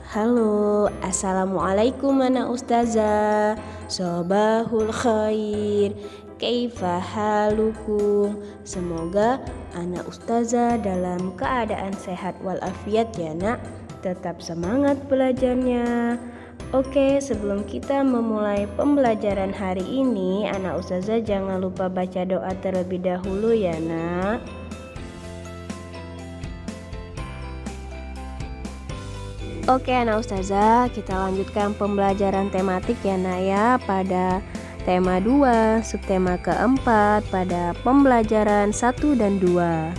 Halo, assalamualaikum anak ustazah. Sobahul khair. Kaifa halukum? Semoga anak ustazah dalam keadaan sehat walafiat ya nak. Tetap semangat belajarnya. Oke, sebelum kita memulai pembelajaran hari ini, anak ustazah jangan lupa baca doa terlebih dahulu ya nak. Oke anak ustazah, kita lanjutkan pembelajaran tematik ya nak ya, pada tema 2, subtema keempat pada pembelajaran 1 dan 2.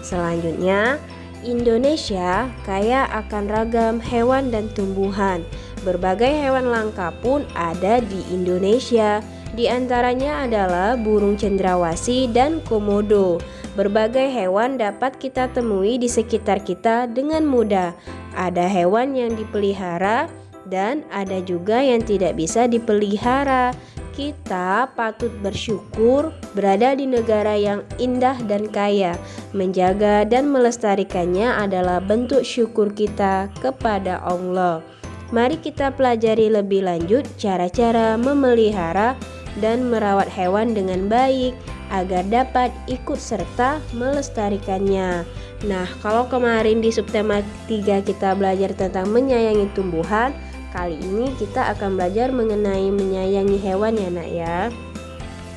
Selanjutnya, Indonesia kaya akan ragam hewan dan tumbuhan. Berbagai hewan langka pun ada di Indonesia. Di antaranya adalah burung cendrawasih dan komodo. Berbagai hewan dapat kita temui di sekitar kita dengan mudah. Ada hewan yang dipelihara dan ada juga yang tidak bisa dipelihara. Kita patut bersyukur berada di negara yang indah dan kaya. Menjaga dan melestarikannya adalah bentuk syukur kita kepada Allah. Mari kita pelajari lebih lanjut cara-cara memelihara dan merawat hewan dengan baik agar dapat ikut serta melestarikannya. Nah, kalau kemarin di subtema 3 kita belajar tentang menyayangi tumbuhan, kali ini kita akan belajar mengenai menyayangi hewan ya nak ya.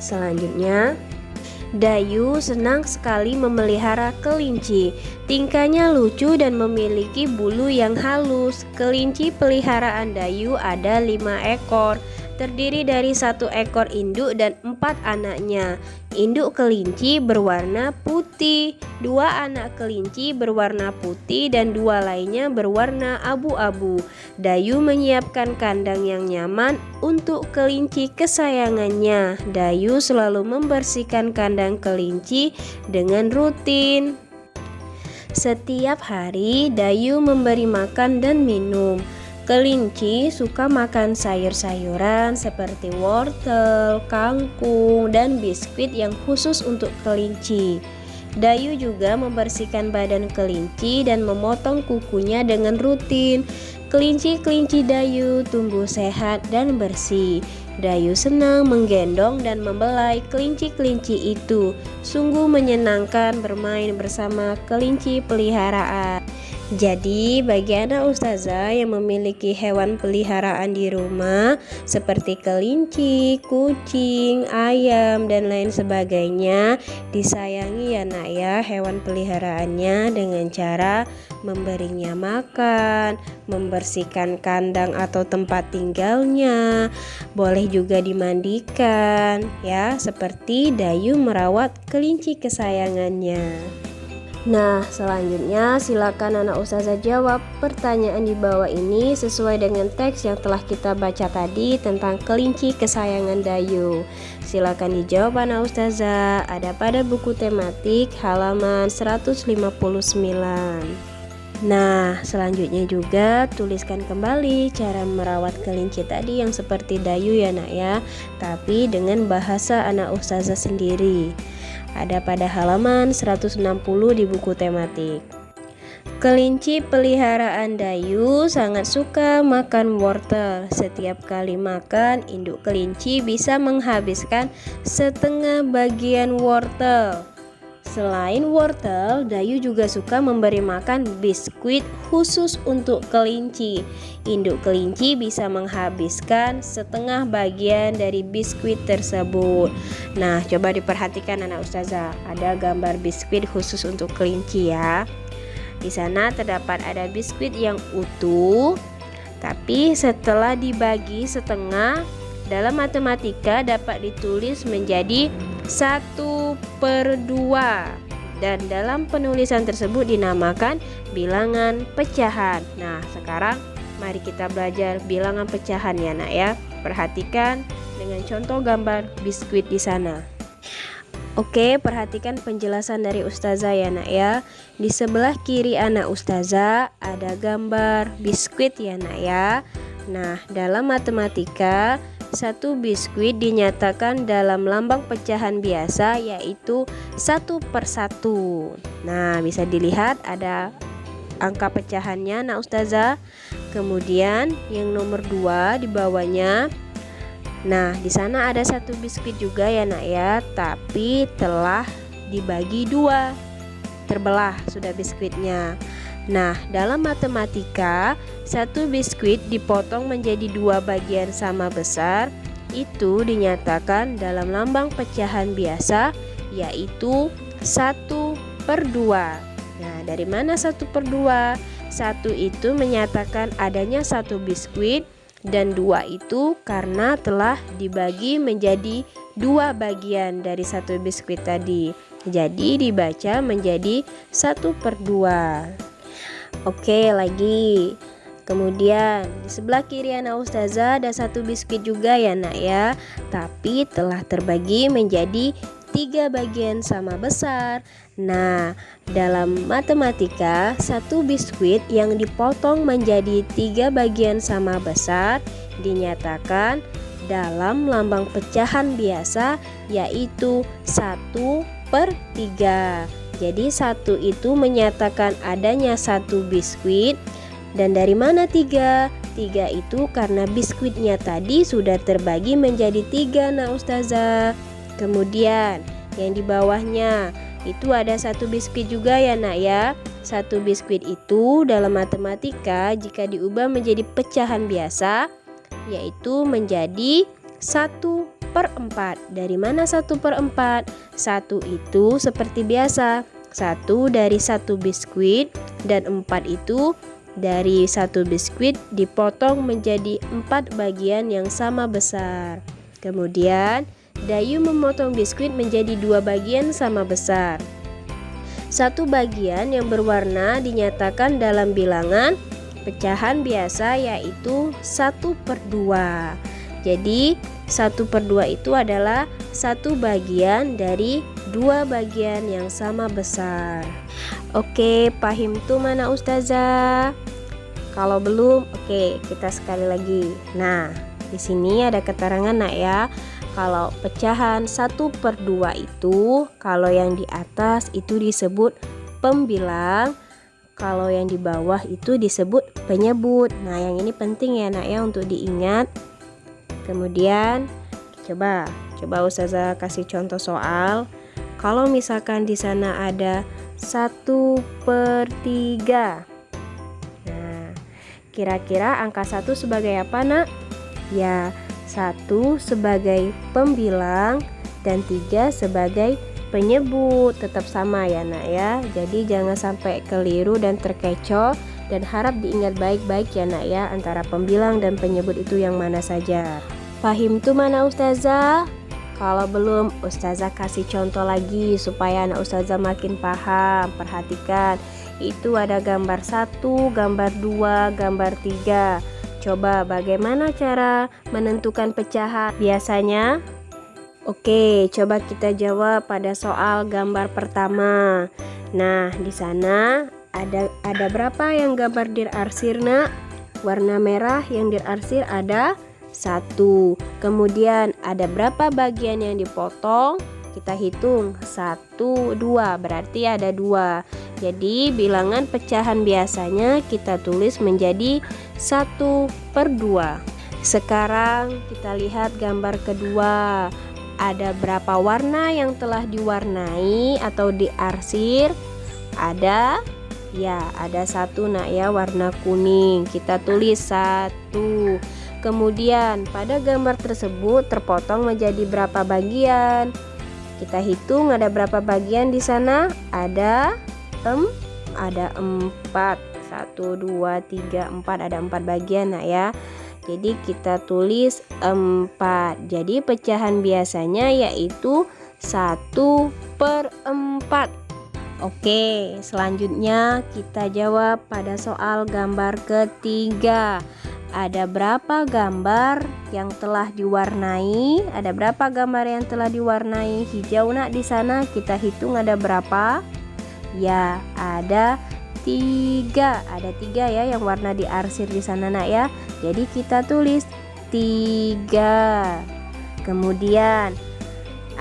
Selanjutnya, Dayu senang sekali memelihara kelinci. Tingkahnya lucu dan memiliki bulu yang halus. Kelinci peliharaan Dayu ada 5 ekor. Terdiri dari 1 ekor induk dan 4 anaknya. Induk kelinci berwarna putih, 2 anak kelinci berwarna putih dan 2 lainnya berwarna abu-abu. Dayu menyiapkan kandang yang nyaman untuk kelinci kesayangannya. Dayu selalu membersihkan kandang kelinci dengan rutin. Setiap hari Dayu memberi makan dan minum. Kelinci suka makan sayur-sayuran seperti wortel, kangkung, dan biskuit yang khusus untuk kelinci. Dayu juga membersihkan badan kelinci dan memotong kukunya dengan rutin. Kelinci-kelinci Dayu tumbuh sehat dan bersih. Dayu senang menggendong dan membelai kelinci-kelinci itu. Sungguh menyenangkan bermain bersama kelinci peliharaan. Jadi bagi anak ustazah yang memiliki hewan peliharaan di rumah seperti kelinci, kucing, ayam, dan lain sebagainya, disayangi ya nak ya hewan peliharaannya dengan cara memberinya makan, membersihkan kandang atau tempat tinggalnya, boleh juga dimandikan ya, seperti Dayu merawat kelinci kesayangannya. Nah, selanjutnya silakan anak ustazah jawab pertanyaan di bawah ini sesuai dengan teks yang telah kita baca tadi tentang kelinci kesayangan Dayu. Silakan dijawab anak ustazah, ada pada buku tematik halaman 159. Nah, selanjutnya juga tuliskan kembali cara merawat kelinci tadi yang seperti Dayu ya nak ya, tapi dengan bahasa anak ustazah sendiri. Ada pada halaman 160 di buku tematik. Kelinci peliharaan Dayu sangat suka makan wortel. Setiap kali makan, induk kelinci bisa menghabiskan setengah bagian wortel. Selain wortel, Dayu juga suka memberi makan biskuit khusus untuk kelinci. Induk kelinci bisa menghabiskan setengah bagian dari biskuit tersebut. Nah, coba diperhatikan anak ustazah, ada gambar biskuit khusus untuk kelinci ya. Di sana terdapat ada biskuit yang utuh, tapi setelah dibagi setengah, dalam matematika dapat ditulis menjadi 1/2 dan dalam penulisan tersebut dinamakan bilangan pecahan. Nah, sekarang mari kita belajar bilangan pecahan ya nak ya. Perhatikan dengan contoh gambar biskuit di sana. Oke, perhatikan penjelasan dari ustazah ya nak ya. Di sebelah kiri anak ustazah ada gambar biskuit ya nak ya. Nah, dalam matematika 1 biskuit dinyatakan dalam lambang pecahan biasa yaitu 1/1. Nah, bisa dilihat ada angka pecahannya nah ustazah. Kemudian yang nomor 2 di bawahnya. Nah, di sana ada satu biskuit juga ya nak ya, tapi telah dibagi 2, terbelah sudah biskuitnya. Nah, dalam matematika, satu biskuit dipotong menjadi 2 bagian sama besar, itu dinyatakan dalam lambang pecahan biasa, yaitu 1/2. Nah, dari mana 1/2? 1 itu menyatakan adanya satu biskuit, dan 2 itu karena telah dibagi menjadi 2 bagian dari satu biskuit tadi. Jadi dibaca menjadi 1/2. Oke, lagi. Kemudian di sebelah kiri anak ustazah ada satu biskuit juga ya nak ya, tapi telah terbagi menjadi 3 bagian sama besar. Nah, dalam matematika, satu biskuit yang dipotong menjadi 3 bagian sama besar dinyatakan dalam lambang pecahan biasa, yaitu 1/3. Jadi 1 itu menyatakan adanya satu biskuit. Dan dari mana 3? 3 itu karena biskuitnya tadi sudah terbagi menjadi 3 nah ustazah. Kemudian yang di bawahnya itu ada satu biskuit juga ya nak ya. Satu biskuit itu dalam matematika jika diubah menjadi pecahan biasa, yaitu menjadi 1/4. Dari mana 1/4? 1 itu seperti biasa, 1 dari satu biskuit, dan 4 itu dari satu biskuit dipotong menjadi 4 bagian yang sama besar. Kemudian Dayu memotong biskuit menjadi 2 bagian sama besar. Satu bagian yang berwarna dinyatakan dalam bilangan pecahan biasa, yaitu 1/2. Jadi 1/2 itu adalah satu bagian dari 2 bagian yang sama besar. Oke, paham tuh mana ustazah? Kalau belum, oke, kita sekali lagi. Nah, di sini ada keterangan nak ya. Kalau pecahan 1/2 itu, kalau yang di atas itu disebut pembilang, kalau yang di bawah itu disebut penyebut. Nah, yang ini penting ya nak ya untuk diingat. Kemudian coba ustazah kasih contoh soal. Kalau misalkan di sana ada 1/3. Nah, kira-kira angka 1 sebagai apa nak? Ya, 1 sebagai pembilang dan 3 sebagai penyebut. Tetap sama ya nak ya. Jadi jangan sampai keliru dan terkecoh, dan harap diingat baik-baik ya nak ya, antara pembilang dan penyebut itu yang mana saja. Paham tuh mana ustazah? Kalau belum, ustazah kasih contoh lagi supaya anak ustazah makin paham. Perhatikan, itu ada gambar 1, gambar 2, gambar 3. Coba bagaimana cara menentukan pecahan biasanya? Oke, coba kita jawab pada soal gambar pertama. Nah, di sana ada berapa yang gambar diarsir nak? Warna merah yang diarsir ada 1. Kemudian ada berapa bagian yang dipotong? Kita hitung 1, 2, berarti ada 2. Jadi bilangan pecahan biasanya kita tulis menjadi 1/2. Sekarang kita lihat gambar kedua. Ada berapa warna yang telah diwarnai atau diarsir? Ada 1 nak ya, warna kuning. Kita tulis 1. Kemudian pada gambar tersebut terpotong menjadi berapa bagian? Kita hitung ada berapa bagian di sana? Ada 4. 1, 2, 3, 4, ada 4 bagian nak ya. Jadi kita tulis 4. Jadi pecahan biasanya yaitu 1/4. Oke, selanjutnya kita jawab pada soal gambar ketiga. Ada berapa gambar yang telah diwarnai? Ada berapa gambar yang telah diwarnai hijau nak di sana? Kita hitung ada berapa? Ya, ada 3. Ada 3 ya yang warna diarsir di sana nak ya. Jadi kita tulis 3. Kemudian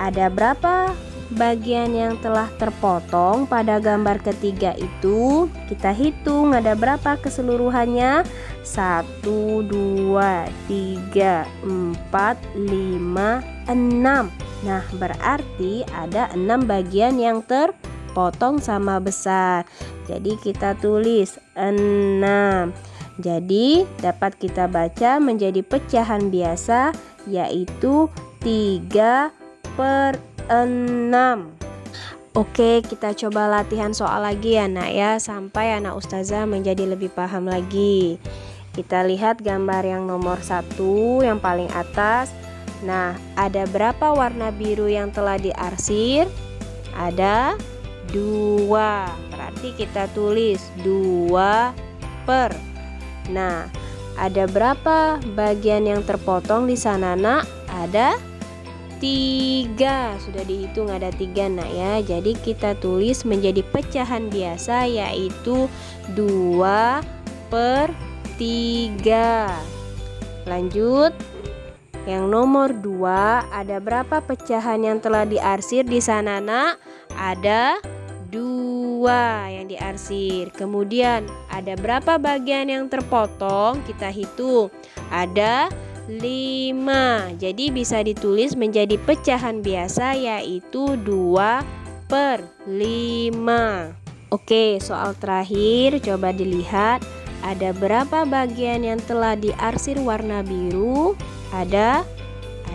ada berapa bagian yang telah terpotong pada gambar ketiga itu kita hitung ada berapa keseluruhannya. 1, 2, 3, 4, 5, 6. Nah, berarti ada 6 bagian yang terpotong sama besar. Jadi kita tulis 6. Jadi dapat kita baca menjadi pecahan biasa, yaitu 3/6. Oke, kita coba latihan soal lagi ya nak ya, sampai anak ustazah menjadi lebih paham lagi. Kita lihat gambar yang nomor 1 yang paling atas. Nah, ada berapa warna biru yang telah diarsir? Ada 2. Berarti kita tulis 2 per. Nah, ada berapa bagian yang terpotong di sana nak? Ada 3. Sudah dihitung ada 3 nak ya. Jadi kita tulis menjadi pecahan biasa, yaitu 2/3. Lanjut. Yang nomor 2, ada berapa pecahan yang telah diarsir di sana nak? Ada 2 yang diarsir. Kemudian ada berapa bagian yang terpotong? Kita hitung. Ada 5. Jadi bisa ditulis menjadi pecahan biasa, yaitu 2/5. Oke, soal terakhir coba dilihat. Ada berapa bagian yang telah diarsir warna biru? Ada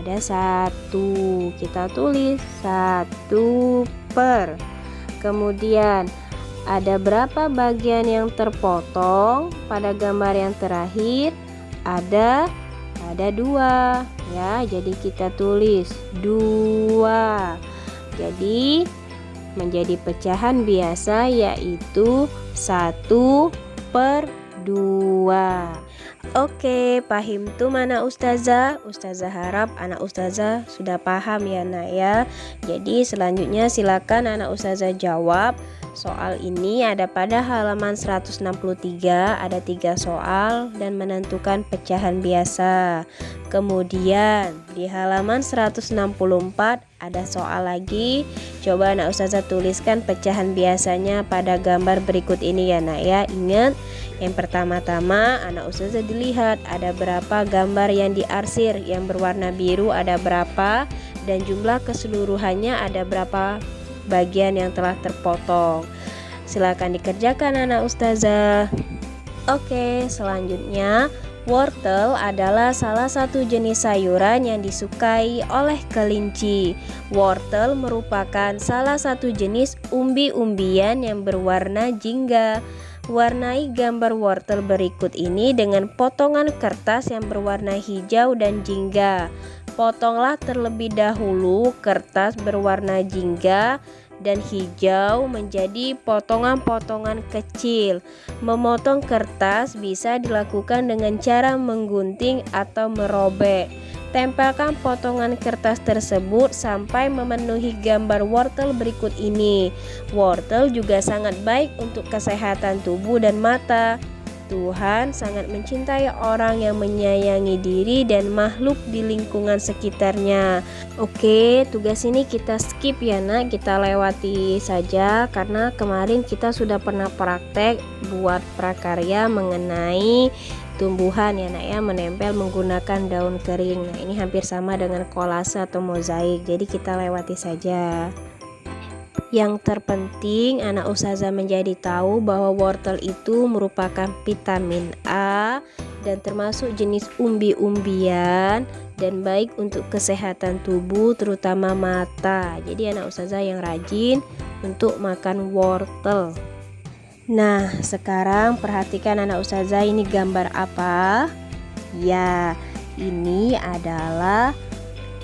1. Kita tulis 1 per. Kemudian ada berapa bagian yang terpotong pada gambar yang terakhir? Ada 2 ya. Jadi kita tulis 2. Jadi menjadi pecahan biasa, yaitu 1/2. Oke, paham tuh mana ustazah? Ustazah harap anak ustazah sudah paham ya nak ya. Jadi selanjutnya silakan anak ustazah jawab. Soal ini ada pada halaman 163, ada 3 soal dan menentukan pecahan biasa. Kemudian di halaman 164 ada soal lagi. Coba anak ustazah tuliskan pecahan biasanya pada gambar berikut ini ya nak ya. Ingat, yang pertama-tama anak ustazah dilihat ada berapa gambar yang diarsir. Yang berwarna biru ada berapa, dan jumlah keseluruhannya ada berapa bagian yang telah terpotong. Silakan dikerjakan anak ustazah. Oke, selanjutnya wortel adalah salah satu jenis sayuran yang disukai oleh kelinci. Wortel merupakan salah satu jenis umbi-umbian yang berwarna jingga. Warnai gambar wortel berikut ini dengan potongan kertas yang berwarna hijau dan jingga. Potonglah terlebih dahulu kertas berwarna jingga dan hijau menjadi potongan-potongan kecil. Memotong kertas bisa dilakukan dengan cara menggunting atau merobek. Tempelkan potongan kertas tersebut sampai memenuhi gambar wortel berikut ini. Wortel juga sangat baik untuk kesehatan tubuh dan mata. Tuhan sangat mencintai orang yang menyayangi diri dan makhluk di lingkungan sekitarnya. Oke, tugas ini kita skip ya nak, kita lewati saja karena kemarin kita sudah pernah praktek buat prakarya mengenai tumbuhan ya nak ya, menempel menggunakan daun kering. Nah, ini hampir sama dengan kolase atau mozaik, jadi kita lewati saja. Yang terpenting anak ustazah menjadi tahu bahwa wortel itu merupakan vitamin A dan termasuk jenis umbi-umbian dan baik untuk kesehatan tubuh terutama mata. Jadi anak ustazah yang rajin untuk makan wortel. Nah, sekarang perhatikan anak ustazah, ini gambar apa? Ya, ini adalah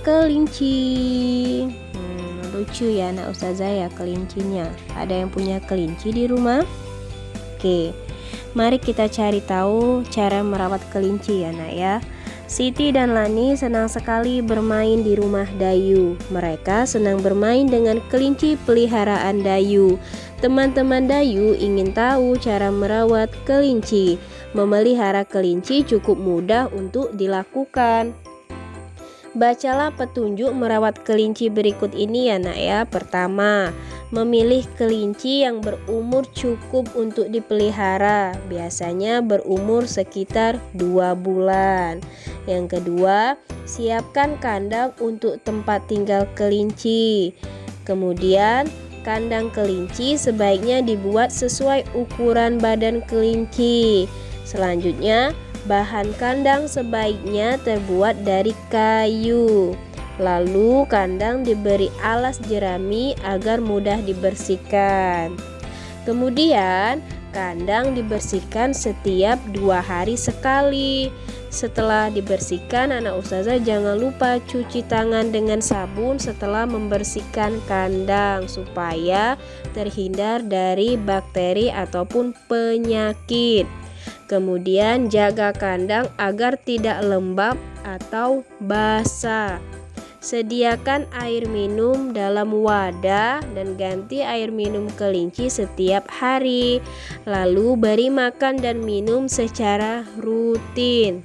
kelinci. Lucu ya anak ustazah ya kelincinya. Ada yang punya kelinci di rumah? Oke, mari kita cari tahu cara merawat kelinci ya nak ya. Siti dan Lani senang sekali bermain di rumah Dayu. Mereka senang bermain dengan kelinci peliharaan Dayu. Teman-teman Dayu ingin tahu cara merawat kelinci. Memelihara kelinci cukup mudah untuk dilakukan. Bacalah petunjuk merawat kelinci berikut ini ya nak ya. Pertama, memilih kelinci yang berumur cukup untuk dipelihara, biasanya berumur sekitar 2 bulan. Yang kedua, siapkan kandang untuk tempat tinggal kelinci. Kemudian, kandang kelinci sebaiknya dibuat sesuai ukuran badan kelinci. Selanjutnya, bahan kandang sebaiknya terbuat dari kayu. Lalu kandang diberi alas jerami agar mudah dibersihkan. Kemudian kandang dibersihkan setiap 2 hari sekali. Setelah dibersihkan, anak ustazah jangan lupa cuci tangan dengan sabun setelah membersihkan kandang supaya terhindar dari bakteri ataupun penyakit. Kemudian jaga kandang agar tidak lembab atau basah. Sediakan air minum dalam wadah dan ganti air minum kelinci setiap hari. Lalu beri makan dan minum secara rutin.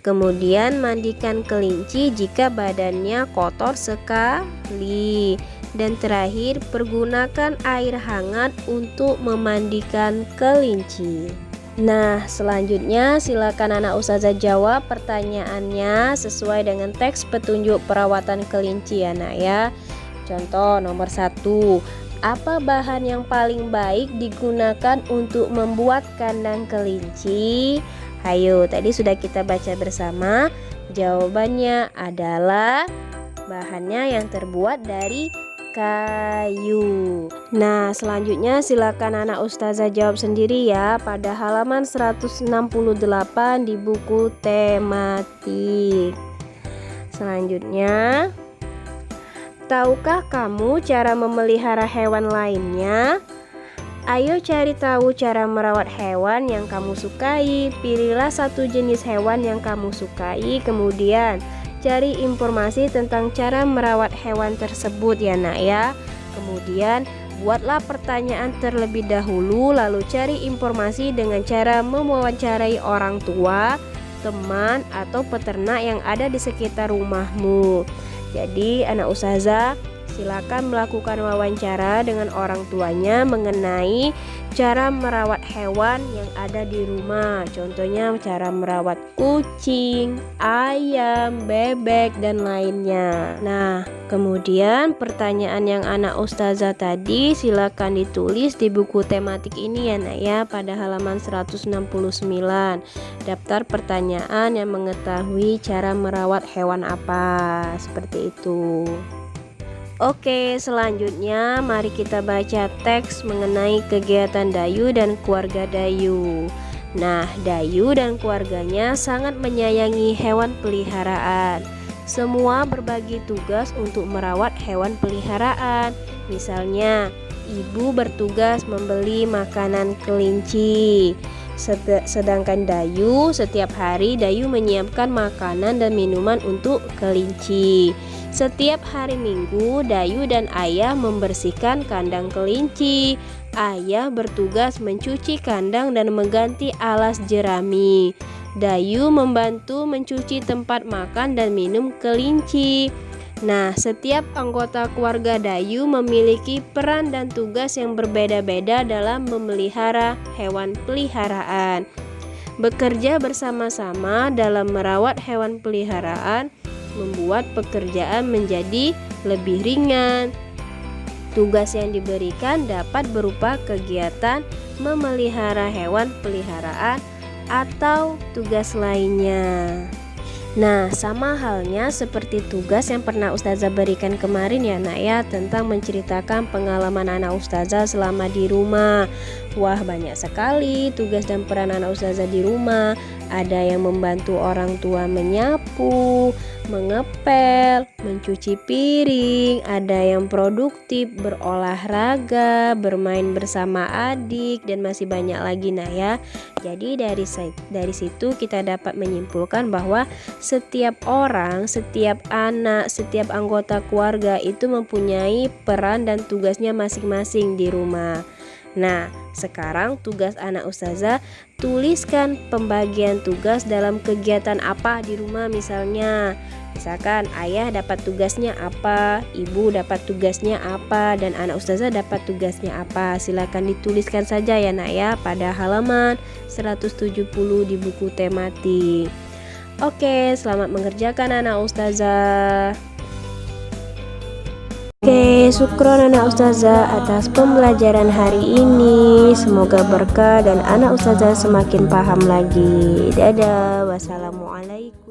Kemudian mandikan kelinci jika badannya kotor sekali. Dan terakhir, pergunakan air hangat untuk memandikan kelinci. Nah, selanjutnya silakan anak ustazah jawab pertanyaannya sesuai dengan teks petunjuk perawatan kelinci ya nak ya. Contoh nomor 1, apa bahan yang paling baik digunakan untuk membuat kandang kelinci? Ayo, tadi sudah kita baca bersama. Jawabannya adalah bahannya yang terbuat dari kayu. Nah, selanjutnya silakan anak ustazah jawab sendiri ya pada halaman 168 di buku tematik. Selanjutnya, tahukah kamu cara memelihara hewan lainnya? Ayo cari tahu cara merawat hewan yang kamu sukai. Pilihlah satu jenis hewan yang kamu sukai, kemudian cari informasi tentang cara merawat hewan tersebut ya nak ya. Kemudian buatlah pertanyaan terlebih dahulu, lalu cari informasi dengan cara mewawancarai orang tua, teman, atau peternak yang ada di sekitar rumahmu. Jadi anak ustazah silakan melakukan wawancara dengan orang tuanya mengenai cara merawat hewan yang ada di rumah. Contohnya cara merawat kucing, ayam, bebek, dan lainnya. Nah, kemudian pertanyaan yang anak ustazah tadi silakan ditulis di buku tematik ini ya nak ya pada halaman 169. Daftar pertanyaan yang mengetahui cara merawat hewan apa, seperti itu. Oke, selanjutnya mari kita baca teks mengenai kegiatan Dayu dan keluarga Dayu. Nah, Dayu dan keluarganya sangat menyayangi hewan peliharaan. Semua berbagi tugas untuk merawat hewan peliharaan. Misalnya, ibu bertugas membeli makanan kelinci. Sedangkan Dayu, setiap hari Dayu menyiapkan makanan dan minuman untuk kelinci. Setiap hari Minggu, Dayu dan ayah membersihkan kandang kelinci. Ayah bertugas mencuci kandang dan mengganti alas jerami. Dayu membantu mencuci tempat makan dan minum kelinci. Nah, setiap anggota keluarga Dayu memiliki peran dan tugas yang berbeda-beda dalam memelihara hewan peliharaan. Bekerja bersama-sama dalam merawat hewan peliharaan membuat pekerjaan menjadi lebih ringan. Tugas yang diberikan dapat berupa kegiatan memelihara hewan peliharaan atau tugas lainnya. Nah, sama halnya seperti tugas yang pernah ustazah berikan kemarin ya nak ya, tentang menceritakan pengalaman anak ustazah selama di rumah. Wah, banyak sekali tugas dan peran anak ustazah di rumah. Ada yang membantu orang tua menyapu, mengepel, mencuci piring, ada yang produktif, berolahraga, bermain bersama adik, dan masih banyak lagi nah ya. Jadi dari situ kita dapat menyimpulkan bahwa setiap orang, setiap anak, setiap anggota keluarga itu mempunyai peran dan tugasnya masing-masing di rumah. Nah, sekarang tugas anak ustazah tuliskan pembagian tugas dalam kegiatan apa di rumah misalnya. Misalkan ayah dapat tugasnya apa, ibu dapat tugasnya apa, dan anak ustazah dapat tugasnya apa. Silakan dituliskan saja ya nak ya pada halaman 170 di buku tematik. Oke, selamat mengerjakan anak ustazah. Oke, syukron anak ustazah atas pembelajaran hari ini. Semoga berkah dan anak ustazah semakin paham lagi. Dadah, wassalamualaikum.